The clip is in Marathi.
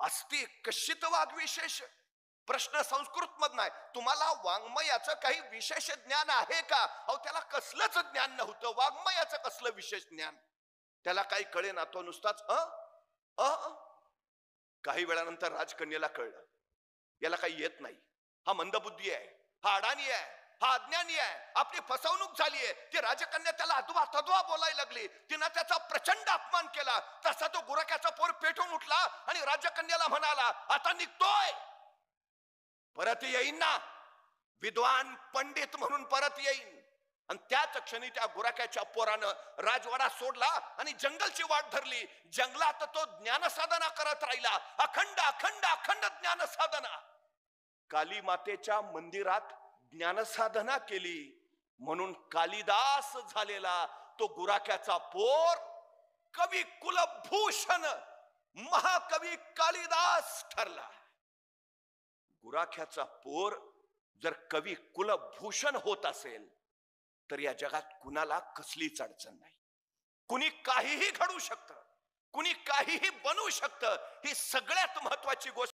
अस्ति कश्चित वाग्विशेष. प्रश्न संस्कृत मधन आहे. तुम्हाला वाङ्मयाचं काही विशेष ज्ञान आहे का? अहो त्याला कसलंच ज्ञान नव्हतं. वाङ्मयाचं कसलं विशेष ज्ञान? त्याला काही कळेना. तो नुसताच काही वेळानंतर राजकन्येला कळलं याला काही येत नाही. हा मंदबुद्धी आहे, हा अडाणी आहे, हा अज्ञानी आहे, आपली फसवणूक झाली आहे. ती राजकन्या त्याला अद्वा तद्वा बोलायला लागली. तिनं त्याचा प्रचंड अपमान केला. तसा तो गुराख्याचा पोर पेटून उठला आणि राजकन्याला म्हणाला, आता निघतोय, परत येईन ना, विद्वान पंडित म्हणून परत येईन. आणि त्याच क्षणी त्या गुराख्याच्या पोरानं राजवाडा सोडला आणि जंगलची वाट धरली. जंगलात तो ज्ञान साधना करत राहिला. अखंड अखंड अखंड ज्ञान साधना. काली मातेच्या मंदिरात ज्ञान साधना केली म्हणून कालिदास झालेला तो गुराख्याचा पोर कवी कुलभूषण महाकवी कालिदास ठरला. गुराख्याचा पोर जर कवी कुलभूषण होत असेल तर या जगात कुणाला कसलीच अडचण नाही. कुणी काहीही घडू शकतं, कुणी काहीही बनवू शकतं. ही सगळ्यात महत्वाची गोष्ट